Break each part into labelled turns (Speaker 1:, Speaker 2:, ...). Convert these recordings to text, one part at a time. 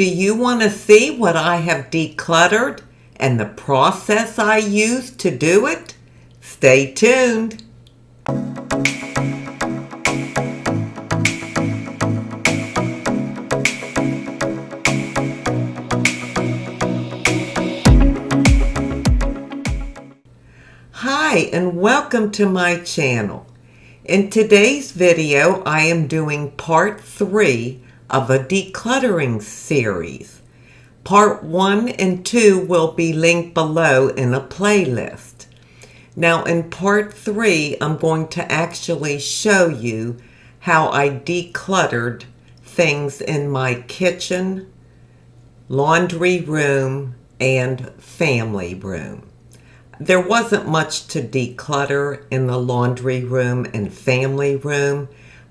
Speaker 1: Do you want to see what I have decluttered and the process I used to do it? Stay tuned. Hi and welcome to my channel. In today's video, I am doing part 3 of a decluttering series. Part 1 and 2 will be linked below in a playlist. Now in part 3, I'm going to actually show you how I decluttered things in my kitchen, laundry room, and family room. There wasn't much to declutter in the laundry room and family room,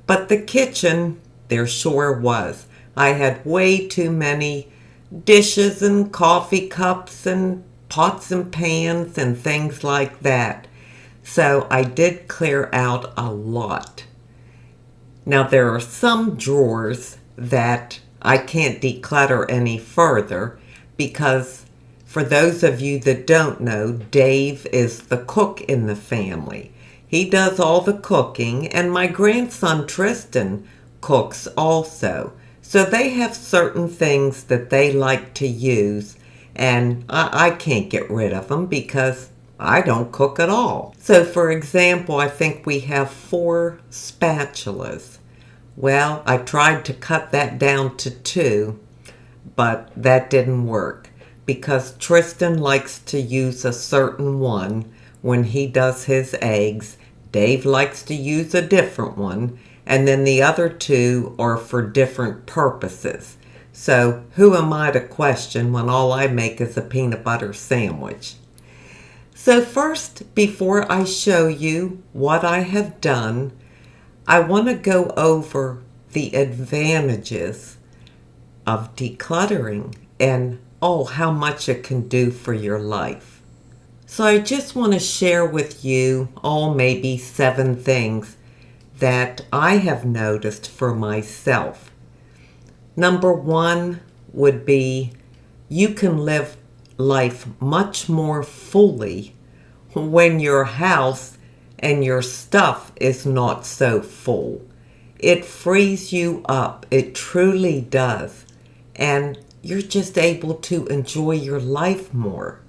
Speaker 1: but the kitchen, there sure was. I had way too many dishes and coffee cups and pots and pans and things like that. So I did clear out a lot. Now there are some drawers that I can't declutter any further because for those of you that don't know, Dave is the cook in the family. He does all the cooking, and my grandson Tristan cooks also. So they have certain things that they like to use, and I can't get rid of them because I don't cook at all. So for example, I think we have 4 spatulas. Well, I tried to cut that down to 2, but that didn't work, because Tristan likes to use a certain one when he does his eggs. Dave likes to use a different one, and then the other 2 are for different purposes. So who am I to question when all I make is a peanut butter sandwich? So first, before I show you what I have done, I want to go over the advantages of decluttering and how much it can do for your life. So I just want to share with you maybe 7 things that I have noticed for myself. Number 1 would be you can live life much more fully when your house and your stuff is not so full. It frees you up. It truly does. And you're just able to enjoy your life more.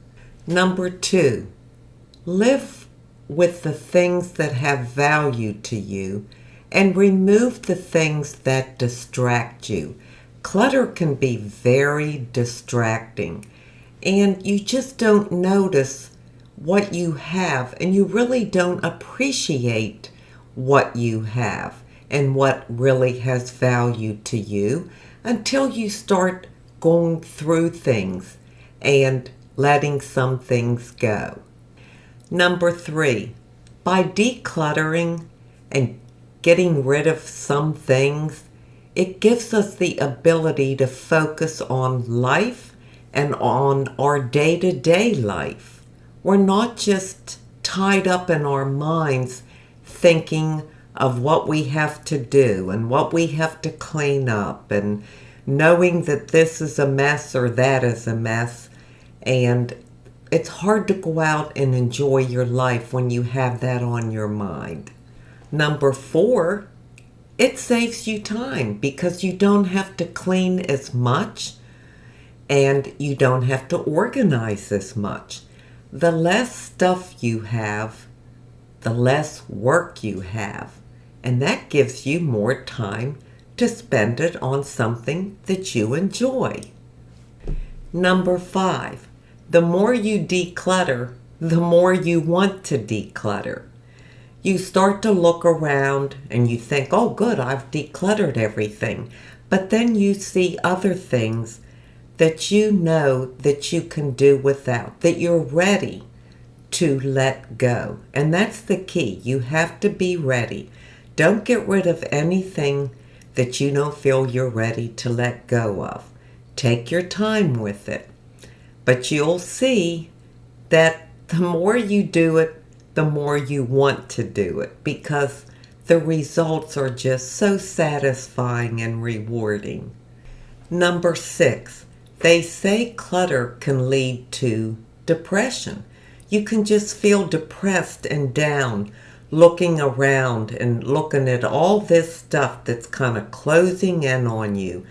Speaker 1: Number 2, live with the things that have value to you and remove the things that distract you. Clutter can be very distracting, and you just don't notice what you have, and you really don't appreciate what you have and what really has value to you until you start going through things and letting some things go. Number 3, by decluttering and getting rid of some things, it gives us the ability to focus on life and on our day-to-day life. We're not just tied up in our minds thinking of what we have to do and what we have to clean up and knowing that this is a mess or that is a mess, and it's hard to go out and enjoy your life when you have that on your mind. Number 4, it saves you time because you don't have to clean as much and you don't have to organize as much. The less stuff you have, the less work you have, and that gives you more time to spend it on something that you enjoy. Number 5, the more you declutter, the more you want to declutter. You start to look around and you think, oh good, I've decluttered everything. But then you see other things that you know that you can do without, that you're ready to let go. And that's the key. You have to be ready. Don't get rid of anything that you don't feel you're ready to let go of. Take your time with it. But you'll see that the more you do it, the more you want to do it, because the results are just so satisfying and rewarding. Number 6, they say clutter can lead to depression. You can just feel depressed and down looking around and looking at all this stuff that's kind of closing in on you.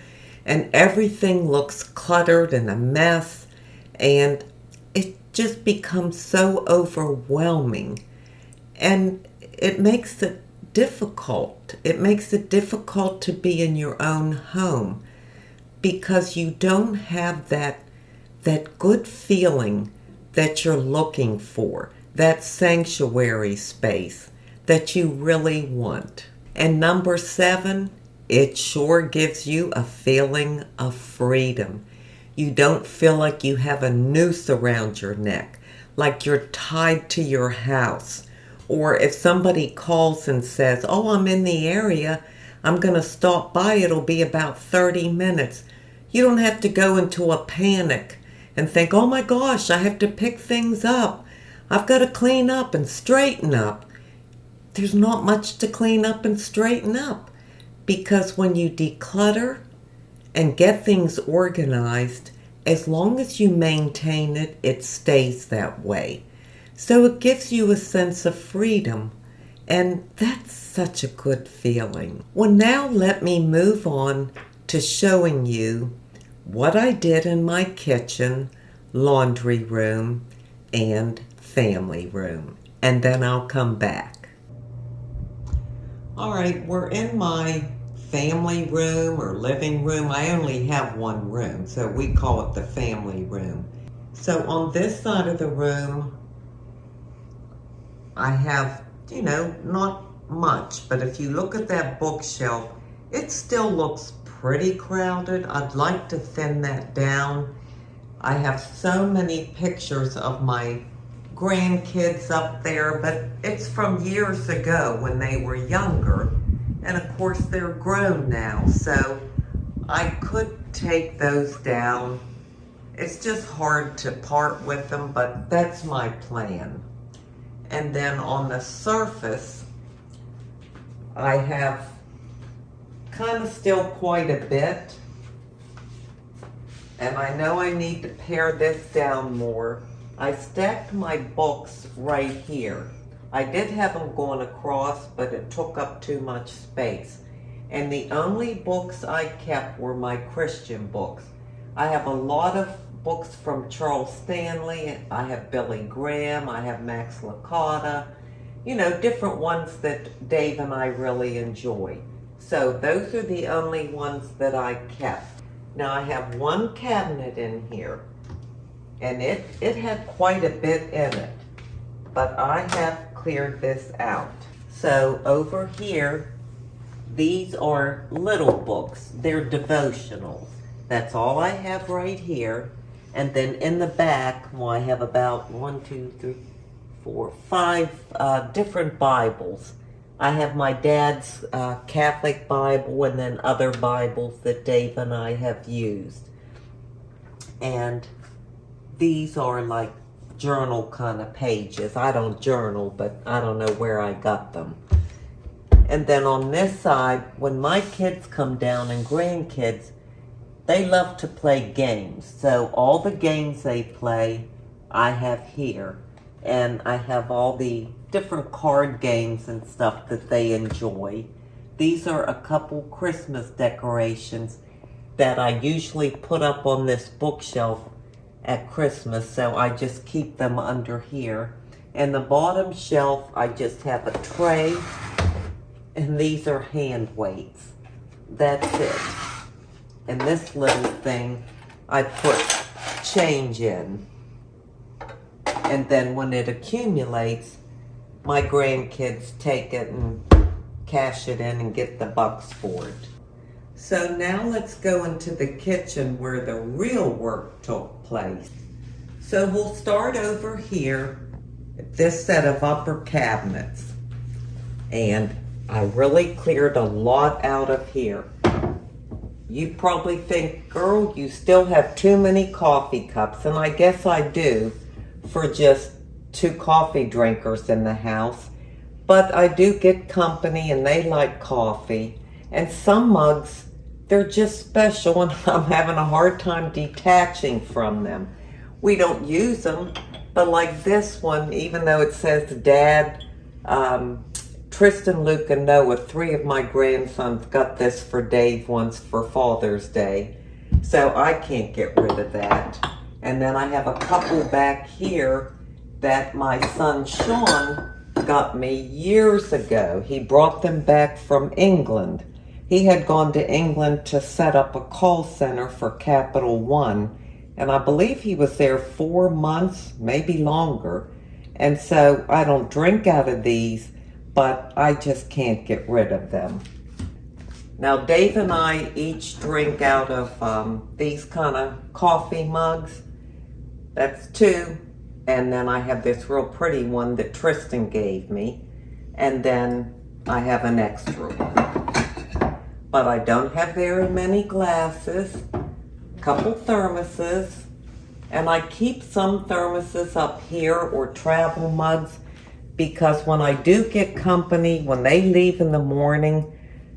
Speaker 1: And everything looks cluttered and a mess. And it just becomes so overwhelming. And it makes it difficult. It makes it difficult to be in your own home because you don't have that good feeling that you're looking for, that sanctuary space that you really want. And number 7, it sure gives you a feeling of freedom. You don't feel like you have a noose around your neck, like you're tied to your house. Or if somebody calls and says, oh, I'm in the area, I'm going to stop by, it'll be about 30 minutes. You don't have to go into a panic and think, oh my gosh, I have to pick things up. I've got to clean up and straighten up. There's not much to clean up and straighten up because when you declutter and get things organized, as long as you maintain it, it stays that way. So it gives you a sense of freedom, and that's such a good feeling. Well, now let me move on to showing you what I did in my kitchen, laundry room, and family room. And then I'll come back. All right, we're in my family room or living room. I only have one room, so we call it the family room. So on this side of the room, I have, not much, but if you look at that bookshelf, it still looks pretty crowded. I'd like to thin that down. I have so many pictures of my grandkids up there, but it's from years ago when they were younger. And of course they're grown now, so I could take those down. It's just hard to part with them, but that's my plan. And then on the surface, I have kind of still quite a bit. And I know I need to pare this down more. I stacked my books right here. I did have them going across, but it took up too much space. And the only books I kept were my Christian books. I have a lot of books from Charles Stanley. I have Billy Graham. I have Max Lucado. Different ones that Dave and I really enjoy. So those are the only ones that I kept. Now I have one cabinet in here, and it had quite a bit in it, but I have cleared this out. So over here, these are little books. They're devotionals. That's all I have right here. And then in the back, I have about 5 different Bibles. I have my dad's Catholic Bible and then other Bibles that Dave and I have used. And these are like journal kind of pages. I don't journal, but I don't know where I got them. And then on this side, when my kids come down and grandkids, they love to play games. So all the games they play, I have here. And I have all the different card games and stuff that they enjoy. These are a couple Christmas decorations that I usually put up on this bookshelf at Christmas, so I just keep them under here. And the bottom shelf, I just have a tray, and these are hand weights. That's it. And this little thing, I put change in. And then when it accumulates, my grandkids take it and cash it in and get the bucks for it. So now let's go into the kitchen where the real work took place. So we'll start over here at this set of upper cabinets. And I really cleared a lot out of here. You probably think, girl, you still have too many coffee cups. And I guess I do for just 2 coffee drinkers in the house. But I do get company and they like coffee. And some mugs, they're just special, and I'm having a hard time detaching from them. We don't use them, but like this one, even though it says Dad, Tristan, Luke, and Noah, 3 of my grandsons got this for Dave once for Father's Day. So I can't get rid of that. And then I have a couple back here that my son Sean got me years ago. He brought them back from England. He had gone to England to set up a call center for Capital One. And I believe he was there 4 months, maybe longer. And so I don't drink out of these, but I just can't get rid of them. Now Dave and I each drink out of these kind of coffee mugs. That's 2. And then I have this real pretty one that Tristan gave me. And then I have an extra one. But I don't have very many glasses. Couple thermoses, and I keep some thermoses up here or travel mugs because when I do get company, when they leave in the morning,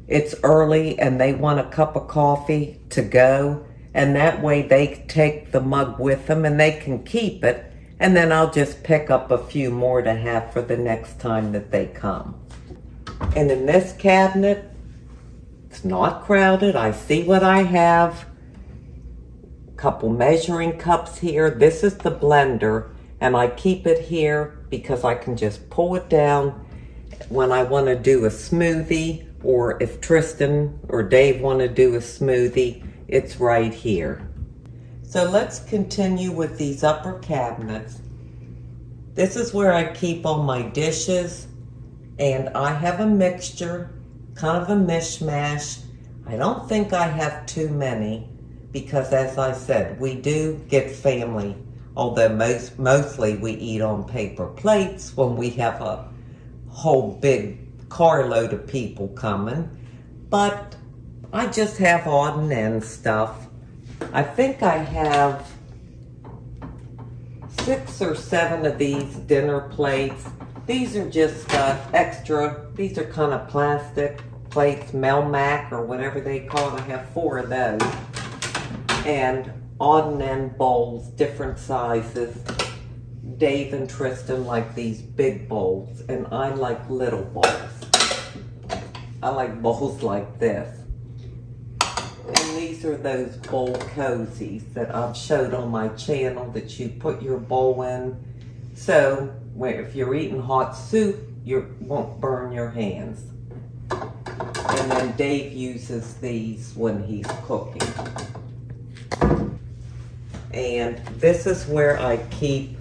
Speaker 1: it's early and they want a cup of coffee to go, and that way they take the mug with them and they can keep it, and then I'll just pick up a few more to have for the next time that they come. And in this cabinet, it's not crowded. I see what I have. Couple measuring cups here. This is the blender, and I keep it here because I can just pull it down when I want to do a smoothie, or if Tristan or Dave want to do a smoothie, it's right here. So let's continue with these upper cabinets. This is where I keep all my dishes, and I have a mixture, kind of a mishmash. I don't think I have too many, because as I said, we do get family, although mostly we eat on paper plates when we have a whole big carload of people coming. But I just have odd and end stuff. I think I have 6 or 7 of these dinner plates. These are just extra. These are kind of plastic plates, Melmac or whatever they call it. I have 4 of those. And odd and end bowls, different sizes. Dave and Tristan like these big bowls, and I like little bowls. I like bowls like this. And these are those bowl cozies that I've showed on my channel that you put your bowl in. So if you're eating hot soup, you won't burn your hands. And then Dave uses these when he's cooking. And this is where I keep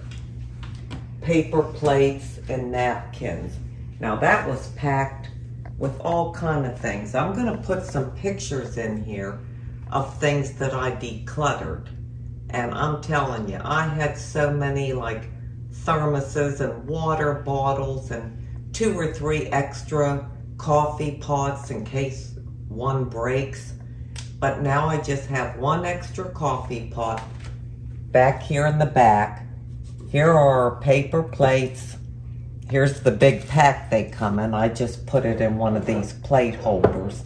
Speaker 1: paper plates and napkins. Now that was packed with all kind of things. I'm going to put some pictures in here of things that I decluttered. And I'm telling you, I had so many like thermoses and water bottles and 2 or 3 extra coffee pots in case one breaks. But now I just have 1 extra coffee pot back here in the back. Here are paper plates. Here's the big pack they come in. I just put it in one of these plate holders.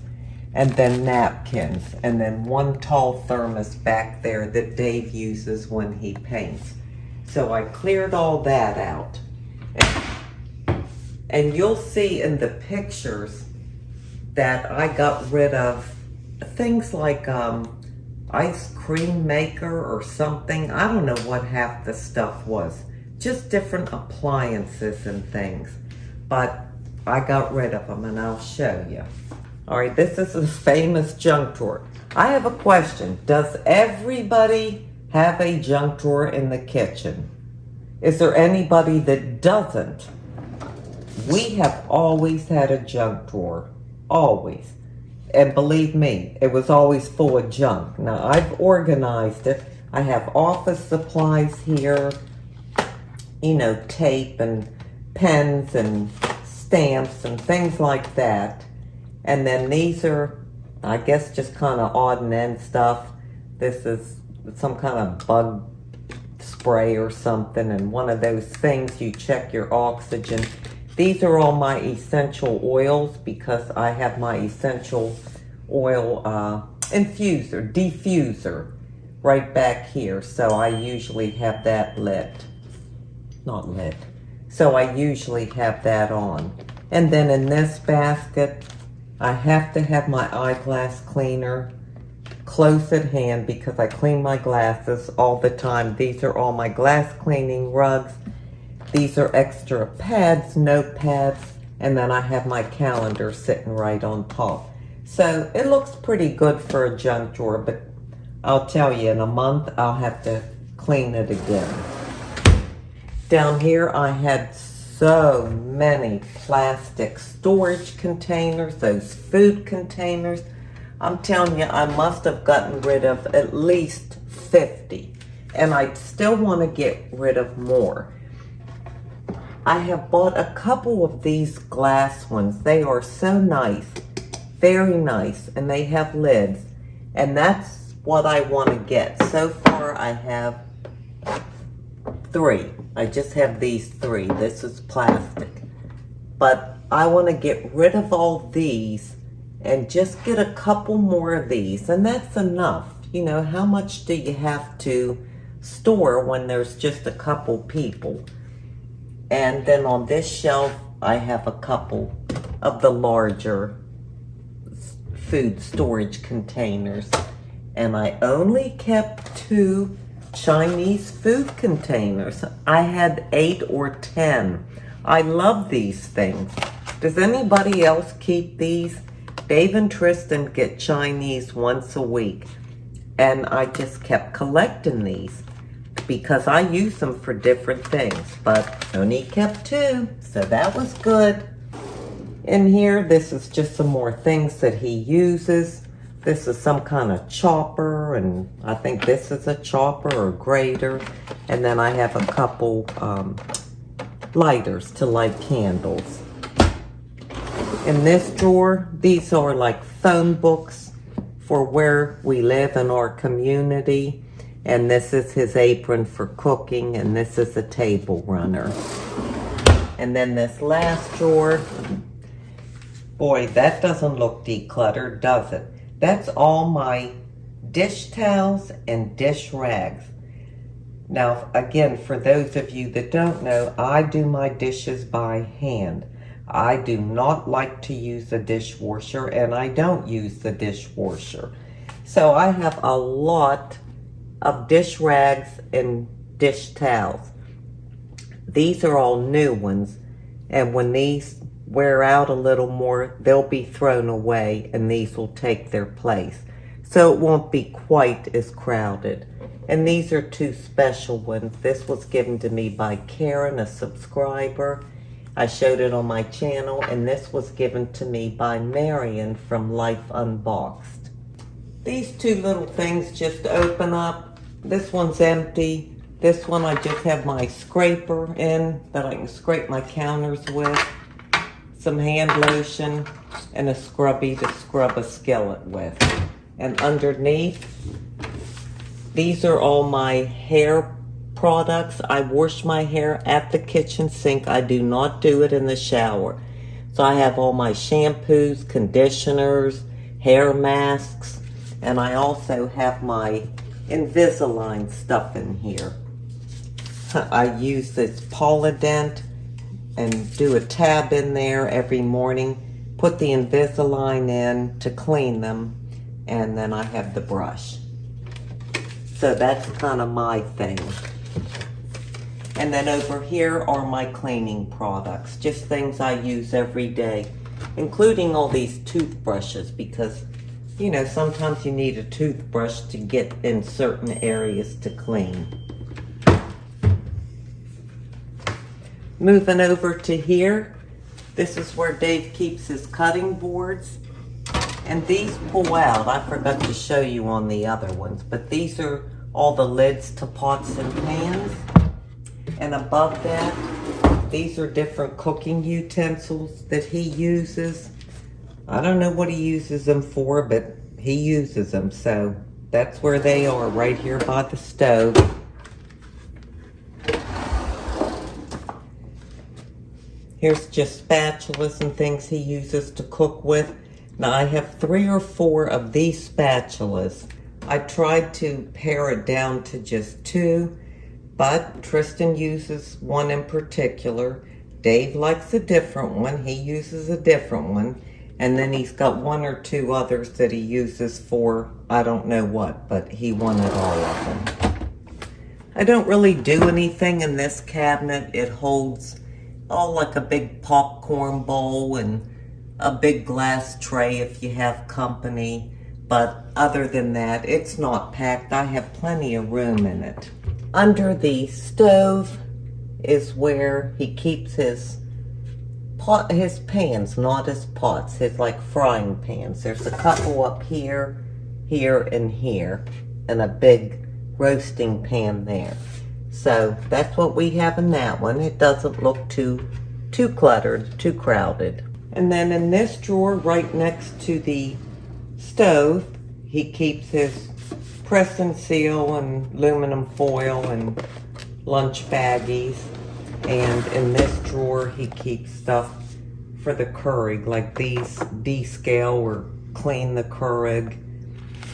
Speaker 1: And then napkins. And then 1 tall thermos back there that Dave uses when he paints. So I cleared all that out. And you'll see in the pictures that I got rid of things like ice cream maker or something. I don't know what half the stuff was. Just different appliances and things. But I got rid of them, and I'll show you. All right, this is a famous junk drawer. I have a question. Does everybody have a junk drawer in the kitchen? Is there anybody that doesn't? We have always had a junk drawer. Always. And believe me, it was always full of junk. Now, I've organized it. I have office supplies here, you know, tape and pens and stamps and things like that. And then these are, I guess, just kind of odd and end stuff. This is some kind of bug spray or something, and one of those things you check your oxygen. These are all my essential oils because I have my essential oil diffuser right back here. So I usually have that lit. Not lit. So I usually have that on. And then in this basket, I have to have my eyeglass cleaner close at hand because I clean my glasses all the time. These are all my glass cleaning rugs. These are extra pads, notepads, and then I have my calendar sitting right on top. So it looks pretty good for a junk drawer, but I'll tell you, in a month, I'll have to clean it again. Down here, I had so many plastic storage containers, those food containers. I'm telling you, I must have gotten rid of at least 50, and I still want to get rid of more. I have bought a couple of these glass ones. They are so nice, very nice, and they have lids, and that's what I want to get. So far, I have 3. I just have these 3. This is plastic. But I want to get rid of all these and just get a couple more of these. And that's enough. You know, how much do you have to store when there's just a couple people? And then on this shelf, I have a couple of the larger food storage containers. And I only kept 2 Chinese food containers. I had 8 or 10. I love these things. Does anybody else keep these? Dave and Tristan get Chinese once a week, and I just kept collecting these because I use them for different things, but only kept 2, so that was good. In here, this is just some more things that he uses. This is some kind of chopper, and I think this is a chopper or grater. And then I have a couple lighters to light candles. In this drawer, these are like phone books for where we live in our community. And this is his apron for cooking, and this is a table runner. And then this last drawer, boy, that doesn't look decluttered, does it? That's all my dish towels and dish rags. Now, again, for those of you that don't know, I do my dishes by hand. I do not like to use a dishwasher, and I don't use the dishwasher. So I have a lot of dish rags and dish towels. These are all new ones, and when these wear out a little more, they'll be thrown away, and these will take their place. So it won't be quite as crowded. And these are 2 special ones. This was given to me by Karen, a subscriber. I showed it on my channel, and this was given to me by Marion from Life Unboxed. These 2 little things just open up. This one's empty. This one I just have my scraper in that I can scrape my counters with. Some hand lotion, and a scrubby to scrub a skillet with. And underneath, these are all my hair products. I wash my hair at the kitchen sink. I do not do it in the shower. So I have all my shampoos, conditioners, hair masks, and I also have my Invisalign stuff in here. I use this Polident and do a tab in there every morning, put the Invisalign in to clean them, and then I have the brush. So that's kind of my thing. And then over here are my cleaning products, just things I use every day, including all these toothbrushes, because, you know, sometimes you need a toothbrush to get in certain areas to clean. Moving over to here, this is where Dave keeps his cutting boards. And these pull out. I forgot to show you on the other ones, but these are all the lids to pots and pans. And above that, these are different cooking utensils that he uses. I don't know what he uses them for, but he uses them. So that's where they are, right here by the stove. Here's just spatulas and things he uses to cook with. Now I have 3 or 4 of these spatulas. I tried to pare it down to just 2, but Tristan uses one in particular. Dave likes a different one. He uses a different one. And then he's got 1 or 2 others that he uses for I don't know what, but he wanted all of them. I don't really do anything in this cabinet. It holds like a big popcorn bowl and a big glass tray if you have company. But other than that, it's not packed. I have plenty of room in it. Under the stove is where he keeps his pans, not his pots, his like frying pans. There's a couple up here, here, and here, and a big roasting pan there. So that's what we have in that one. It doesn't look too cluttered, too crowded. And then in this drawer right next to the stove, he keeps his press and seal and aluminum foil and lunch baggies. And in this drawer, he keeps stuff for the Keurig, like these descale or clean the Keurig.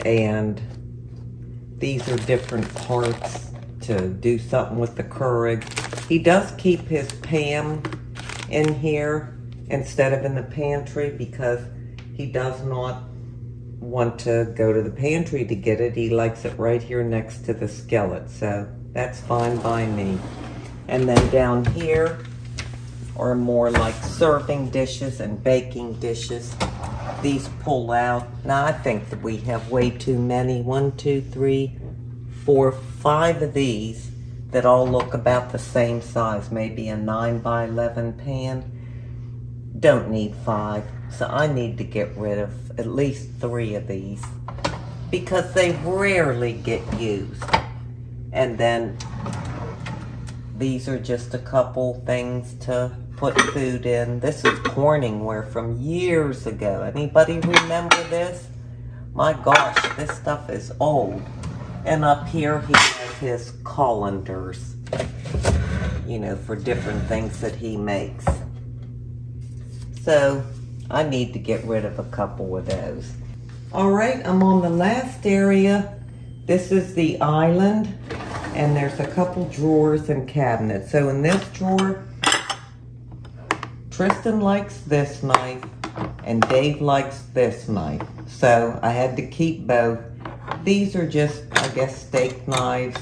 Speaker 1: And these are different parts to do something with the Keurig. He does keep his Pam in here instead of in the pantry because he does not want to go to the pantry to get it. He likes it right here next to the skillet, so that's fine by me. And then down here are more like serving dishes and baking dishes. These pull out. Now I think that we have way too many. 1, 2, 3, 4, 5 of these that all look about the same size. Maybe a 9 by 11 pan. Don't need 5. So I need to get rid of at least 3 of these because they rarely get used. And then these are just a couple things to put food in. This is Corningware from years ago. Anybody remember this? My gosh, this stuff is old. And up here he has his colanders, you know, for different things that he makes. So I need to get rid of a couple of those. All right, I'm on the last area. This is the island, and there's a couple drawers and cabinets. So in this drawer, Tristan likes this knife, and Dave likes this knife. So I had to keep both. These are just, I guess, steak knives.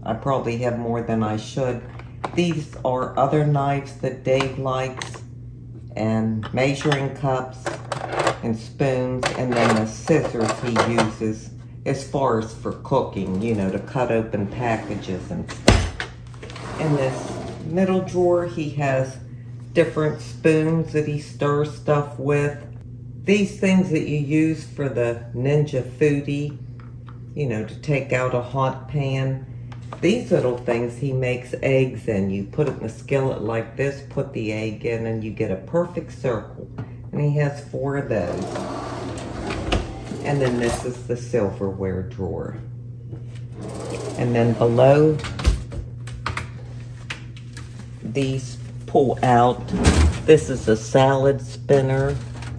Speaker 1: I probably have more than I should. These are other knives that Dave likes, and measuring cups and spoons, and then the scissors he uses as far as for cooking, you know, to cut open packages and stuff. In this middle drawer, he has different spoons that he stirs stuff with. These things that you use for the Ninja Foodie, you know, to take out a hot pan. These little things he makes eggs in. You put it in the skillet like this, put the egg in, and you get a perfect circle. And he has 4 of those. And then this is the silverware drawer. And then below, these pull out. This is a salad spinner.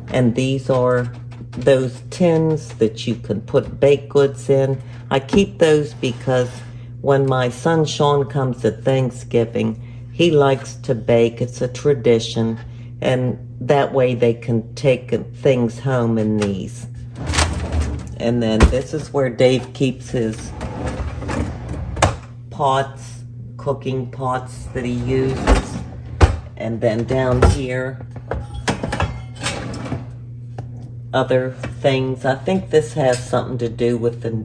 Speaker 1: And these are those tins that you can put baked goods in. I keep those because when my son Sean comes to Thanksgiving, he likes to bake. It's a tradition. And that way they can take things home in these. And then this is where Dave keeps his pots, cooking pots that he uses. And then down here, other things. I think this has something to do with the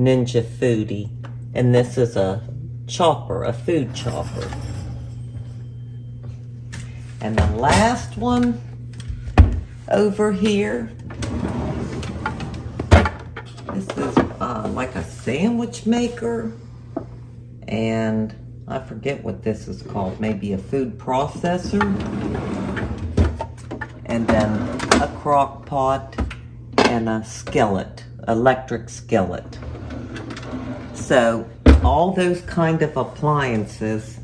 Speaker 1: Ninja Foodie. And this is a chopper, a food chopper. And the last one over here, this is like a sandwich maker. And I forget what this is called, maybe a food processor. And then a crock pot and a skillet, electric skillet. So all those kind of appliances,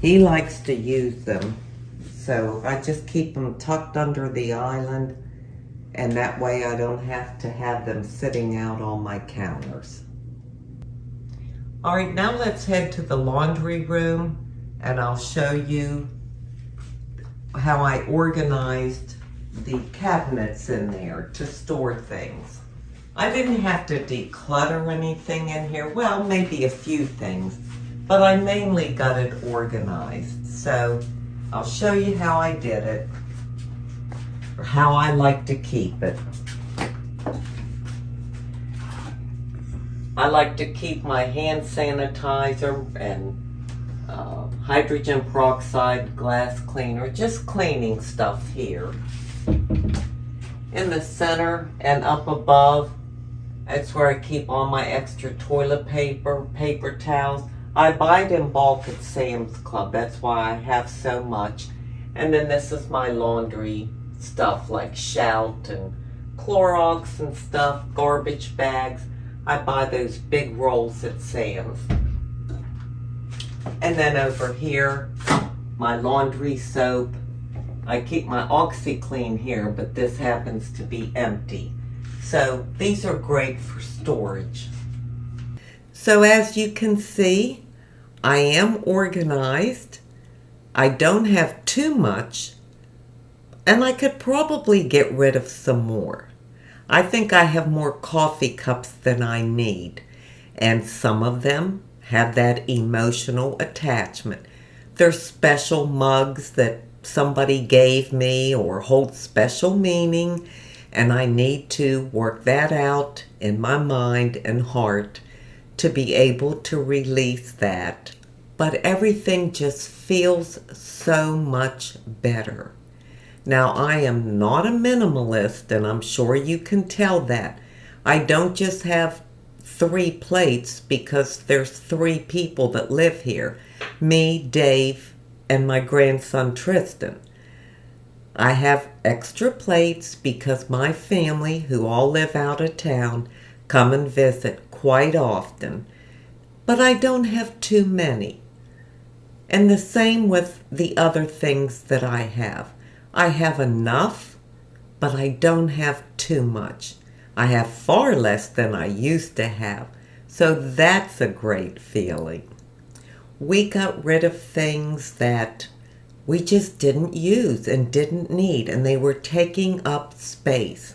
Speaker 1: he likes to use them. So I just keep them tucked under the island. and that way I don't have to have them sitting out on my counters. All right, now let's head to the laundry room and I'll show you how I organized the cabinets in there to store things. I didn't have to declutter anything in here. Well, maybe a few things, but I mainly got it organized. So I'll show you how I did it, or how I like to keep it. I like to keep my hand sanitizer and hydrogen peroxide glass cleaner, just cleaning stuff here. In the center and up above, that's where I keep all my extra toilet paper, paper towels. I buy it in bulk at Sam's Club, that's why I have so much. And then this is my laundry stuff like Shout and Clorox and stuff, garbage bags. I buy those big rolls at Sam's. And then over here, my laundry soap. I keep my OxyClean here, but this happens to be empty. So these are great for storage. So as you can see, I am organized. I don't have too much, and I could probably get rid of some more. I think I have more coffee cups than I need, and some of them have that emotional attachment. They're special mugs that somebody gave me or hold special meaning, and I need to work that out in my mind and heart to be able to release that. But everything just feels so much better. Now, I am not a minimalist, and I'm sure you can tell that. I don't just have 3 plates because there's 3 people that live here. Me, Dave, and my grandson Tristan. I have extra plates because my family, who all live out of town, come and visit quite often. But I don't have too many. And the same with the other things that I have. I have enough, but I don't have too much. I have far less than I used to have. So that's a great feeling. We got rid of things that we just didn't use and didn't need, and they were taking up space.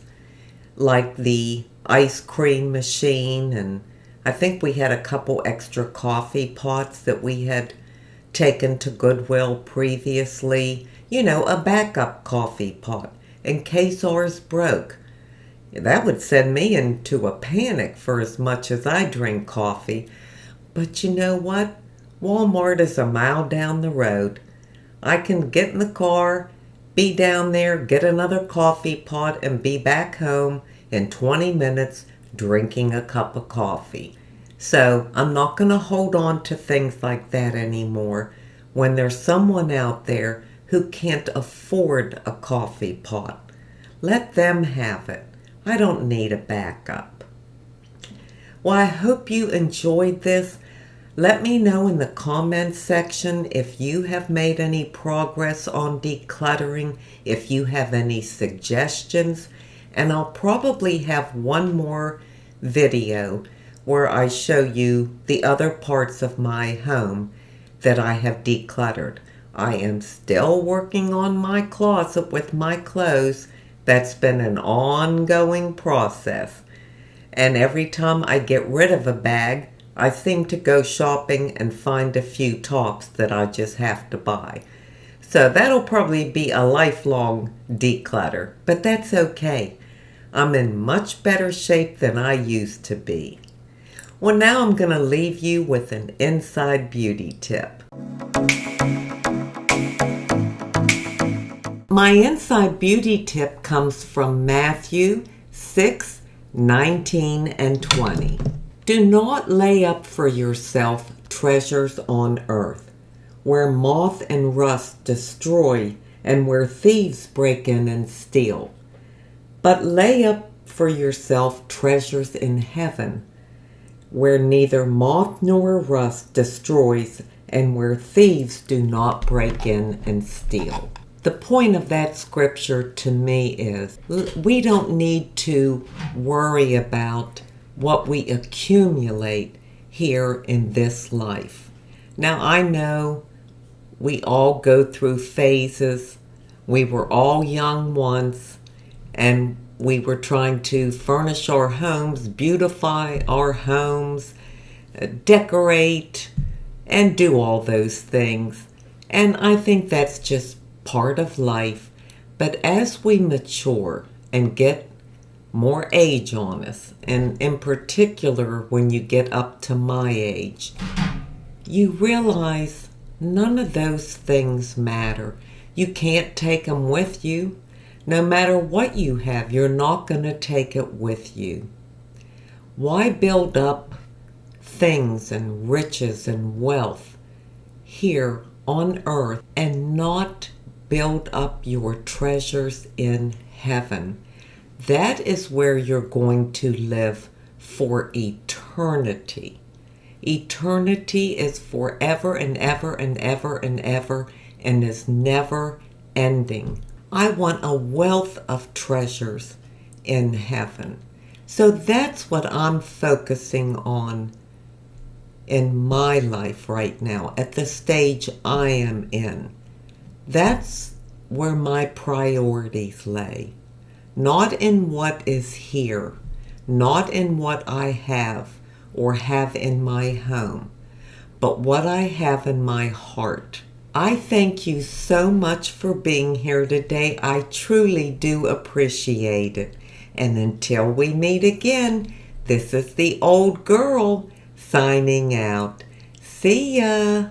Speaker 1: Like the ice cream machine, and I think we had a couple extra coffee pots that we had taken to Goodwill previously. You know, a backup coffee pot in case ours broke. That would send me into a panic for as much as I drink coffee. But you know what? Walmart is a mile down the road. I can get in the car, be down there, get another coffee pot, and be back home in 20 minutes drinking a cup of coffee. So I'm not going to hold on to things like that anymore when there's someone out there who can't afford a coffee pot. Let them have it. I don't need a backup. Well, I hope you enjoyed this. Let me know in the comments section if you have made any progress on decluttering, if you have any suggestions, and I'll probably have one more video where I show you the other parts of my home that I have decluttered. I am still working on my closet with my clothes. That's been an ongoing process. And every time I get rid of a bag, I seem to go shopping and find a few tops that I just have to buy. So that'll probably be a lifelong declutter, but that's okay. I'm in much better shape than I used to be. Well, now I'm going to leave you with an inside beauty tip. My inside beauty tip comes from Matthew 6:19 and 20. Do not lay up for yourself treasures on earth, where moth and rust destroy and where thieves break in and steal. But lay up for yourself treasures in heaven, where neither moth nor rust destroys and where thieves do not break in and steal. The point of that scripture to me is we don't need to worry about what we accumulate here in this life. Now, I know we all go through phases. We were all young once, and we were trying to furnish our homes, beautify our homes, decorate, and do all those things. And I think that's just part of life. But as we mature and get more age on us, and in particular when you get up to my age, you realize none of those things matter. You can't take them with you. No matter what you have, you're not going to take it with you. Why build up things and riches and wealth here on earth and not build up your treasures in heaven? That is where you're going to live for eternity. Eternity is forever and ever and ever and ever and is never ending. I want a wealth of treasures in heaven. So that's what I'm focusing on in my life right now, at the stage I am in. That's where my priorities lay. Not in what is here, not in what I have or have in my home, but what I have in my heart. I thank you so much for being here today. I truly do appreciate it. And until we meet again, this is the old girl signing out. See ya.